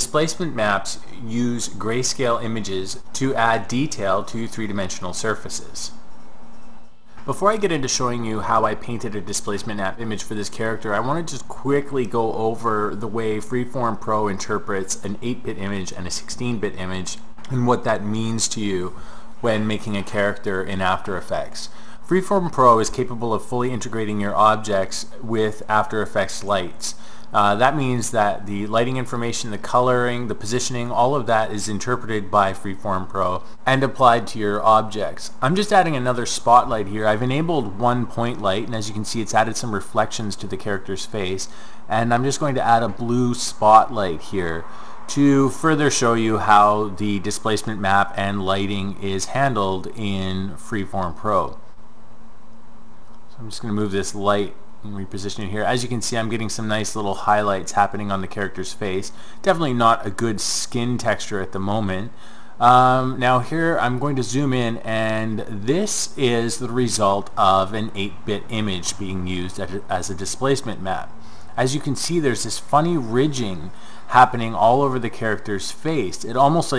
Displacement maps use grayscale images to add detail to three-dimensional surfaces. Before I get into showing you how I painted a displacement map image for this character, I want to just quickly go over the way Freeform Pro interprets an 8-bit image and a 16-bit image and what that means to you when making a character in After Effects. Freeform Pro is capable of fully integrating your objects with After Effects lights. That means that the lighting information, the coloring, the positioning, all of that is interpreted by Freeform Pro and applied to your objects. I'm just adding another spotlight here. I've enabled one point light, and as you can see, it's added some reflections to the character's face. And I'm just going to add a blue spotlight here to further show you how the displacement map and lighting is handled in Freeform Pro. So I'm just going to move this light and reposition it here. As you can see, I'm getting some nice little highlights happening on the character's face. Definitely not a good skin texture at the moment. Now here I'm going to zoom in, and this is the result of an 8-bit image being used as a displacement map. As you can see, there's this funny ridging happening all over the character's face. It almost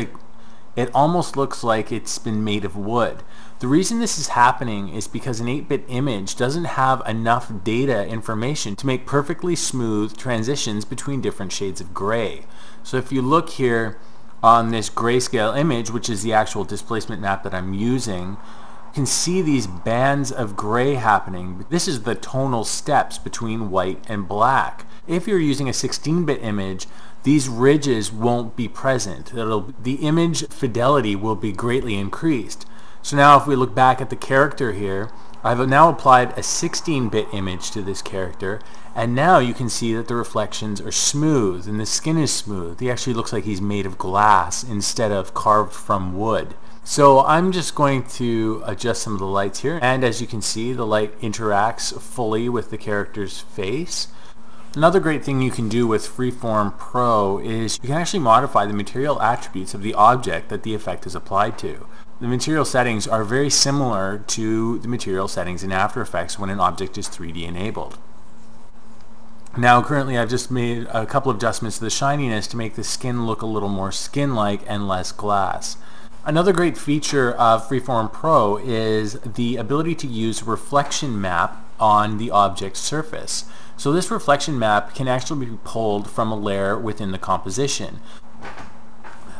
looks like it's been made of wood. The reason this is happening is because an 8-bit image doesn't have enough data information to make perfectly smooth transitions between different shades of gray. So if you look here on this grayscale image, which is the actual displacement map that I'm using, you can see these bands of gray happening. This is the tonal steps between white and black. If you're using a 16-bit image, these ridges won't be present. The image fidelity will be greatly increased. So now if we look back at the character here, I've now applied a 16-bit image to this character, and now you can see that the reflections are smooth and the skin is smooth. He actually looks like he's made of glass instead of carved from wood. So I'm just going to adjust some of the lights here, and as you can see, the light interacts fully with the character's face. Another great thing you can do with Freeform Pro is you can actually modify the material attributes of the object that the effect is applied to. The material settings are very similar to the material settings in After Effects when an object is 3D enabled. Now currently I've just made a couple of adjustments to the shininess to make the skin look a little more skin-like and less glass. Another great feature of Freeform Pro is the ability to use reflection map on the object surface. So this reflection map can actually be pulled from a layer within the composition.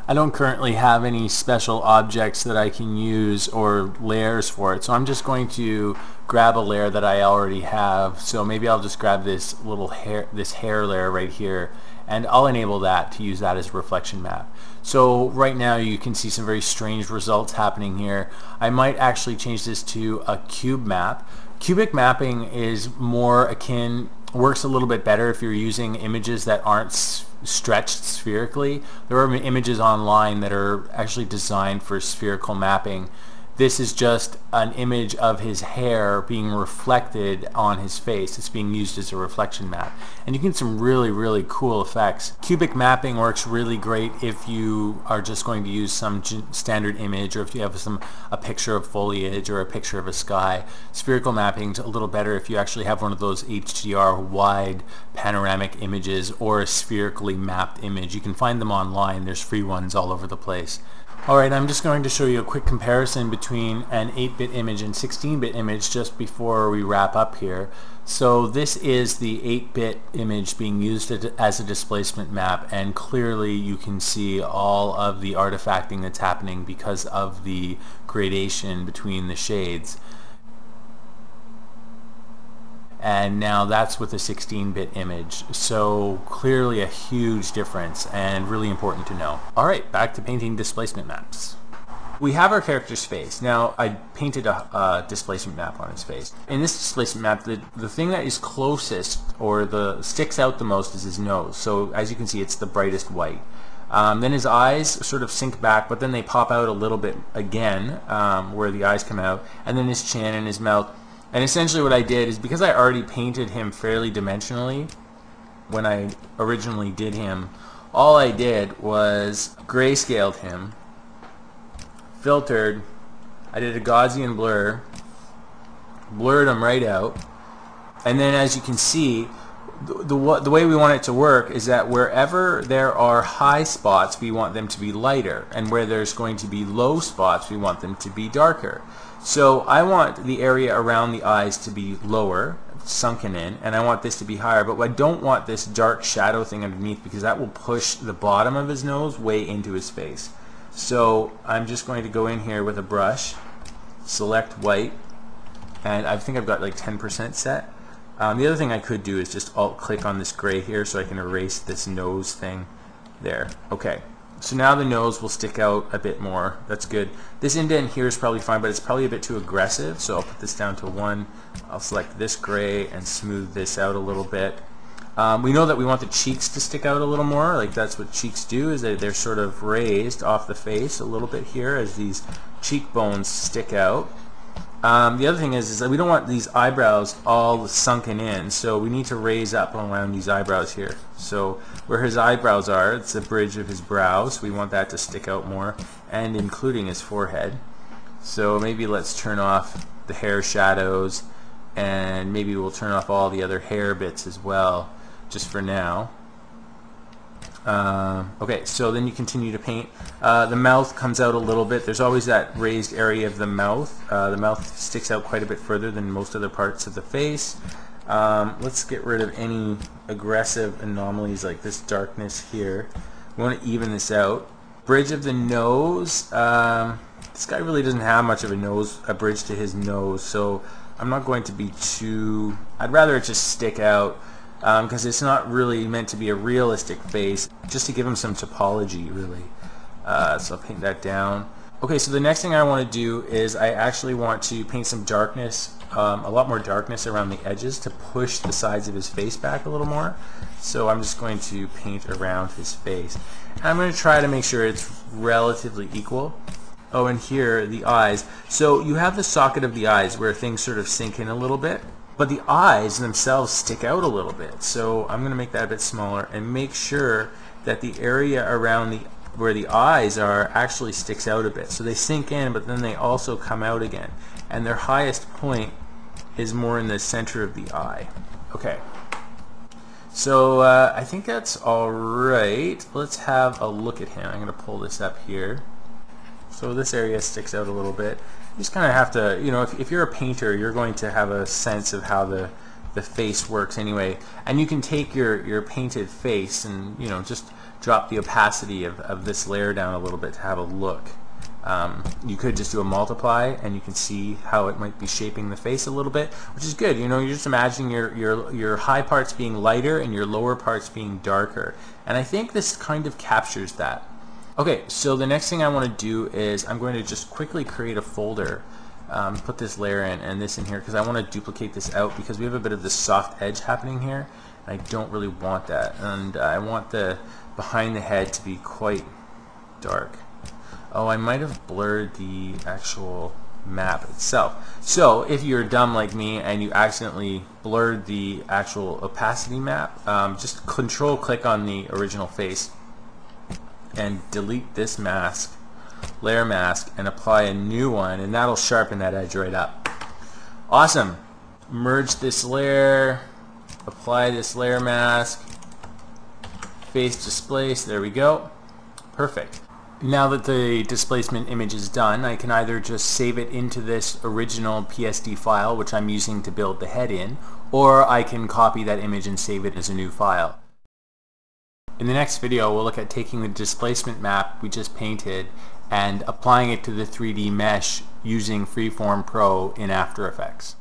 I don't currently have any special objects that I can use or layers for it, so I'm just going to grab a layer that I already have. So maybe I'll just grab this little hair layer right here, and I'll enable that to use that as a reflection map. So right now you can see some very strange results happening here. I might actually change this to a cube map. Cubic mapping is more akin, works a little bit better if you're using images that aren't stretched spherically. There are images online that are actually designed for spherical mapping. This is just an image of his hair being reflected on his face. It's being used as a reflection map. And you can get some really, really cool effects. Cubic mapping works really great if you are just going to use some standard image, or if you have a picture of foliage or a picture of a sky. Spherical mapping's a little better if you actually have one of those HDR wide panoramic images or a spherically mapped image. You can find them online. There's free ones all over the place. Alright, I'm just going to show you a quick comparison between an 8-bit image and 16-bit image just before we wrap up here. So this is the 8-bit image being used as a displacement map, and clearly you can see all of the artifacting that's happening because of the gradation between the shades. And now that's with a 16-bit image. So clearly a huge difference and really important to know. Alright, back to painting displacement maps. We have our character's face. Now I painted a displacement map on his face. In this displacement map, the thing that is closest or sticks out the most is his nose. So as you can see, it's the brightest white. Then his eyes sort of sink back, but then they pop out a little bit again, where the eyes come out, and then his chin and his mouth. And essentially what I did is, because I already painted him fairly dimensionally when I originally did him, all I did was grayscaled him, filtered, I did a Gaussian blur, blurred him right out, and then as you can see, the way we want it to work is that wherever there are high spots, we want them to be lighter, and where there's going to be low spots, we want them to be darker. So I want the area around the eyes to be lower, sunken in, and I want this to be higher, but I don't want this dark shadow thing underneath, because that will push the bottom of his nose way into his face. So I'm just going to go in here with a brush, select white, and I think I've got like 10% set. The other thing I could do is just alt-click on this gray here so I can erase this nose thing there. Okay, so now the nose will stick out a bit more. That's good. This indent here is probably fine, but it's probably a bit too aggressive, so I'll put this down to 1. I'll select this gray and smooth this out a little bit. We know that we want the cheeks to stick out a little more, like that's what cheeks do, is they're sort of raised off the face a little bit here as these cheekbones stick out. The other thing is that we don't want these eyebrows all sunken in, so we need to raise up around these eyebrows here. So where his eyebrows are, it's the bridge of his brows. We want that to stick out more, and including his forehead. So maybe let's turn off the hair shadows, and maybe we'll turn off all the other hair bits as well, just for now. Okay, so then you continue to paint. The mouth comes out a little bit. There's always that raised area of the mouth. The mouth sticks out quite a bit further than most other parts of the face. Let's get rid of any aggressive anomalies like this darkness here. We want to even this out. Bridge of the nose. This guy really doesn't have much of a bridge to his nose, so I'm not going to be too... I'd rather it just stick out, because it's not really meant to be a realistic face, just to give him some topology, really. So I'll paint that down. Okay, so the next thing I want to do is I actually want to paint some darkness, a lot more darkness around the edges to push the sides of his face back a little more. So I'm just going to paint around his face. And I'm going to try to make sure it's relatively equal. Oh, and here, the eyes. So you have the socket of the eyes where things sort of sink in a little bit. But the eyes themselves stick out a little bit, so I'm going to make that a bit smaller and make sure that the area around where the eyes are actually sticks out a bit. So they sink in, but then they also come out again. And their highest point is more in the center of the eye. Okay. So I think that's all right. Let's have a look at him. I'm going to pull this up here. So this area sticks out a little bit. You just kind of have to, you know, if you're a painter, you're going to have a sense of how the face works anyway. And you can take your painted face and, you know, just drop the opacity of this layer down a little bit to have a look. You could just do a multiply and you can see how it might be shaping the face a little bit, which is good. You know, you're just imagining your high parts being lighter and your lower parts being darker. And I think this kind of captures that. Okay, so the next thing I want to do is I'm going to just quickly create a folder, put this layer in and this in here, because I want to duplicate this out because we have a bit of this soft edge happening here. And I don't really want that, and I want the behind the head to be quite dark. Oh, I might have blurred the actual map itself. So if you're dumb like me and you accidentally blurred the actual opacity map, just control click on the original face and delete this mask, layer mask, and apply a new one, and that'll sharpen that edge right up. Awesome. Merge this layer, apply this layer mask, face displace, there we go. Perfect. Now that the displacement image is done, I can either just save it into this original PSD file, which I'm using to build the head in, or I can copy that image and save it as a new file. In the next video, we'll look at taking the displacement map we just painted and applying it to the 3D mesh using Freeform Pro in After Effects.